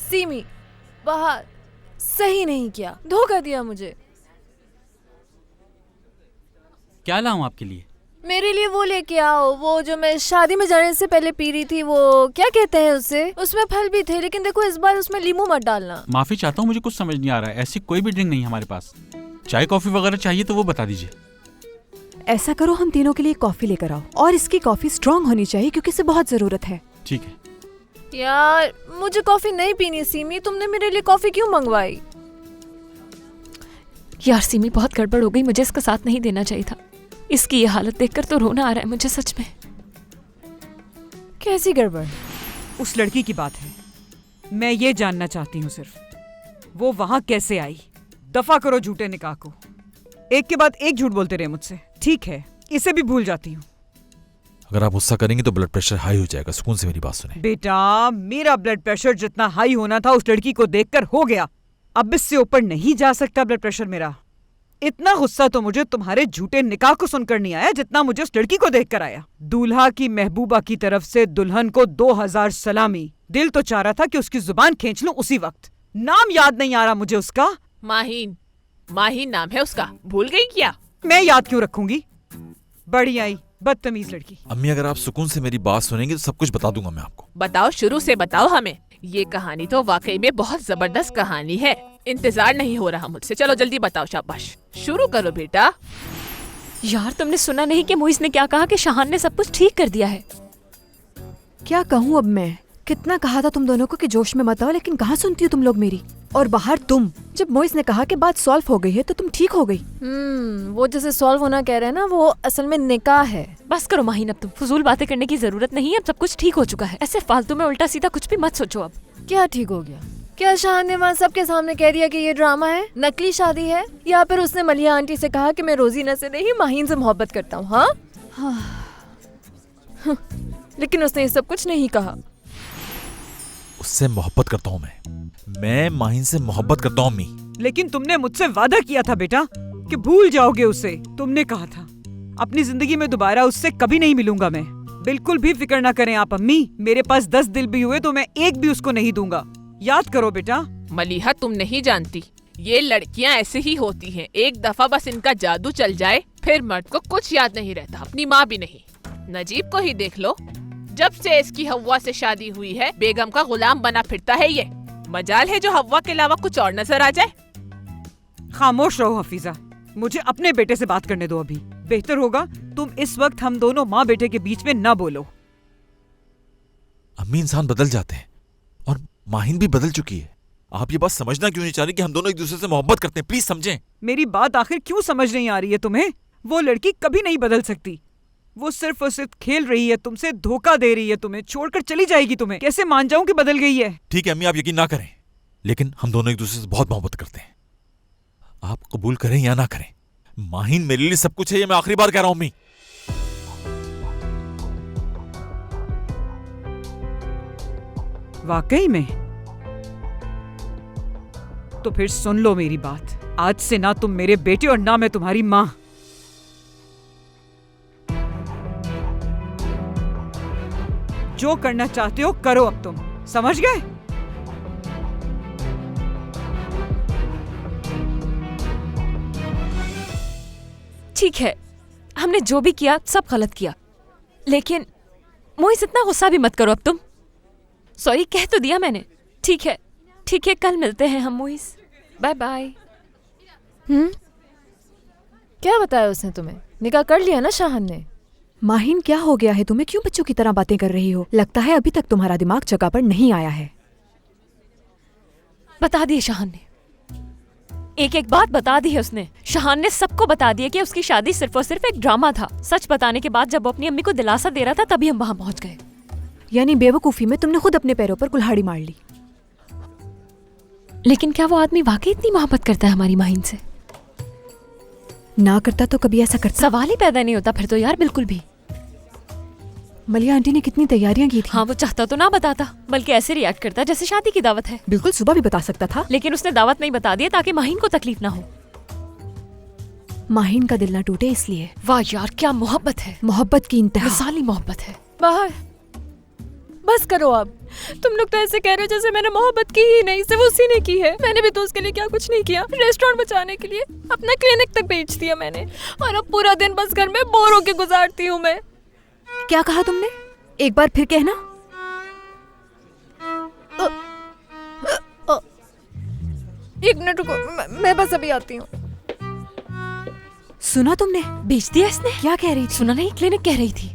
Semi, बाहर सही नहीं किया, धोखा दिया मुझे। क्या लाऊं आपके लिए? मेरे लिए वो लेके आओ, वो जो मैं शादी में जाने से पहले पी रही थी, वो क्या कहते हैं उसे? उसमें फल भी थे, लेकिन देखो इस बार उसमें नींबू मत डालना। माफी चाहता हूँ, मुझे कुछ समझ नहीं आ रहा है। ऐसी कोई भी ड्रिंक नहीं है हमारे पास। चाय कॉफी वगैरह चाहिए तो वो बता दीजिए। ऐसा करो, हम तीनों के लिए कॉफी लेकर आओ, और इसकी कॉफी स्ट्रांग होनी चाहिए क्योंकि इसे बहुत जरूरत है। ठीक है। यार मुझे कॉफी नहीं पीनी सीमी, तुमने मेरे लिए कॉफी क्यों मंगवाई? यार सीमी, बहुत गड़बड़ हो गई, मुझे इसका साथ नहीं देना चाहिए था। इसकी ये हालत देखकर तो रोना आ रहा है मुझे सच में। कैसी गड़बड़? उस लड़की की बात है, मैं ये जानना चाहती हूँ सिर्फ, वो वहां कैसे आई? दफा करो झूठे निकाह को। एक के बाद एक झूठ बोलते रहे मुझसे। ठीक है, इसे भी भूल जाती हूँ। अगर आप गुस्सा करेंगे तो ब्लड प्रेशर हाई हो जाएगा। सुकून से मेरी बात सुने। बेटा, मेरा ब्लड प्रेशर जितना हाई होना था उस लड़की को देखकर हो गया। अब इससे ऊपर नहीं जा सकता ब्लड प्रेशर मेरा। इतना गुस्सा तो मुझे तुम्हारे झूठे निकाह को सुनकर नहीं आया जितना मुझे उस लड़की को देखकर आया। दूल्हा की महबूबा की तरफ से दुल्हन को 2000 सलामी। दिल तो चाह रहा था कि उसकी जुबान खींच लूं उसी वक्त। नाम याद नहीं आ रहा मुझे उसका। माहीन, माहीन नाम है उसका, भूल गई क्या? मैं याद क्यों रखूंगी? बड़ी आई बदतमीज लड़की। अम्मी, अगर आप सुकून से मेरी बात सुनेंगे तो सब कुछ बता दूंगा मैं आपको। बताओ, शुरू से बताओ हमें। ये कहानी तो वाकई में बहुत जबरदस्त कहानी है। इंतजार नहीं हो रहा मुझसे, चलो जल्दी बताओ। शाबाश, शुरू करो बेटा। यार तुमने सुना नहीं कि मोइस ने क्या कहा कि शाहान ने सब कुछ ठीक कर दिया है? क्या कहूँ अब मैं? कितना कहा था तुम दोनों को कि जोश में मत आओ, लेकिन कहाँ सुनती हो तुम लोग मेरी। और बाहर तुम, जब मोइस ने कहा कि बात सॉल्व हो गई है तो तुम ठीक हो गई। वो जैसे सॉल्व होना कह रहे हैं ना, वो असल में निकाह है। बस करो माहीन, अब तुम फजूल बातें करने की जरूरत नहीं है। अब सब कुछ ठीक हो चुका है। ऐसे फालतू में उल्टा सीधा कुछ भी मत सोचो अब। क्या ठीक हो गया? क्या शाहान ने वहाँ सबके सामने कह दिया कि ये ड्रामा है, नकली शादी है? या फिर उसने मलिया आंटी से कहा कि मैं रोजीना से नहीं माहीन से मोहब्बत करता हूँ? हाँ। लेकिन उसने ये सब कुछ नहीं कहा। उससे मोहब्बत करता हूँ मैं माहीन से मोहब्बत करता हूँ अम्मी। लेकिन तुमने मुझसे वादा किया था बेटा कि भूल जाओगे उसे। तुमने कहा था अपनी जिंदगी में दोबारा उससे कभी नहीं मिलूंगा मैं। बिल्कुल भी फिक्र ना करें आप अम्मी, मेरे पास 10 दिल भी हुए तो मैं एक भी उसको नहीं दूंगा। याद करो बेटा। मलिहा, तुम नहीं जानती, ये लड़कियां ऐसे ही होती हैं। एक दफा बस इनका जादू चल जाए फिर मर्द को कुछ याद नहीं रहता, अपनी माँ भी नहीं। नजीब को ही देख लो, जब से इसकी हव्वा से शादी हुई है बेगम का गुलाम बना फिरता है ये। मजाल है जो हव्वा के अलावा कुछ और नजर आ जाए। खामोश रहो हफीजा, मुझे अपने बेटे से बात करने दो। अभी बेहतर होगा तुम इस वक्त हम दोनों माँ बेटे के बीच में ना बोलो। अम्मी, इंसान बदल जाते हैं और माहीन भी बदल चुकी है। आप ये बात समझना क्यों नहीं चाह रही कि हम दोनों एक दूसरे से मोहब्बत करते हैं? प्लीज समझें। मेरी बात आखिर क्यों समझ नहीं आ रही है तुम्हें? वो लड़की कभी नहीं बदल सकती। वो सिर्फ और सिर्फ खेल रही है तुमसे, धोखा दे रही है तुम्हें, छोड़कर चली जाएगी तुम्हें। कैसे मान जाऊं कि बदल गई है? ठीक है अम्मी, आप यकीन ना करें, लेकिन हम दोनों एक दूसरे से बहुत मोहब्बत करते हैं। आप कबूल करें या ना करें, माहीन मेरे लिए सब कुछ है। ये मैं आखिरी बार कह रहा हूं अम्मी। वाकई में? तो फिर सुन लो मेरी बात, आज से ना तुम मेरे बेटे और ना मैं तुम्हारी माँ। जो करना चाहते हो करो अब तुम, समझ गए? ठीक है, हमने जो भी किया सब गलत किया, लेकिन मोइस इतना गुस्सा भी मत करो अब तुम। सॉरी कह तो दिया मैंने। ठीक है, ठीक है, कल मिलते हैं हम मोइस। Bye bye. क्या बताया उसने तुम्हें? निकाह कर लिया ना शाहान ने? माहीन, क्या हो गया है तुम्हें? क्यों बच्चों की तरह बातें कर रही हो? लगता है अभी तक तुम्हारा दिमाग जगह पर नहीं आया है। बता दिए शाहान ने, एक एक बात बता दी है उसने। शाहान ने सबको बता दिया कि उसकी शादी सिर्फ और सिर्फ एक ड्रामा था। सच बताने के बाद जब वो अपनी अम्मी को दिलासा दे रहा था तभी हम वहां पहुंच गए। यानी बेवकूफी में तुमने खुद अपने पैरों पर कुल्हाड़ी मार ली। लेकिन क्या वो आदमी वाकई इतनी मोहब्बत करता है हमारी माहीन से? ना करता तो कभी ऐसा करता? सवाल ही पैदा नहीं होता फिर तो यार, बिल्कुल भी। मलिया आंटी ने कितनी तैयारियां की थी। हाँ, वो चाहता तो ना बताता, बल्कि ऐसे रिएक्ट करता जैसे शादी की दावत है। बिल्कुल, सुबह भी बता सकता था, लेकिन उसने दावत नहीं बता दिया ताकि माहीन को तकलीफ ना हो। माहीन का दिल ना टूटे इसलिए। वाह यार, क्या मोहब्बत है। मोहब्बत की इंतहा, मिसाली मोहब्बत है। बाहर बस करो अब। तुम लोग तो ऐसे कह रहे हो जैसे मैंने मोहब्बत की ही नहीं, सिर्फ उसी ने की है। मैंने भी तो उसके लिए क्या कुछ नहीं किया। रेस्टोरेंट बचाने के लिए अपना क्लिनिक तक बेच दिया मैंने, और अब पूरा दिन बस घर में बोर होके गुजारती हूँ मैं। क्या कहा तुमने? एक बार फिर कहना। एक मिनट रुको, मैं बस अभी आती हूँ। सुना तुमने? बेच दिया इसने। क्या कह रही थी? सुना नहीं, क्लिनिक कह रही थी।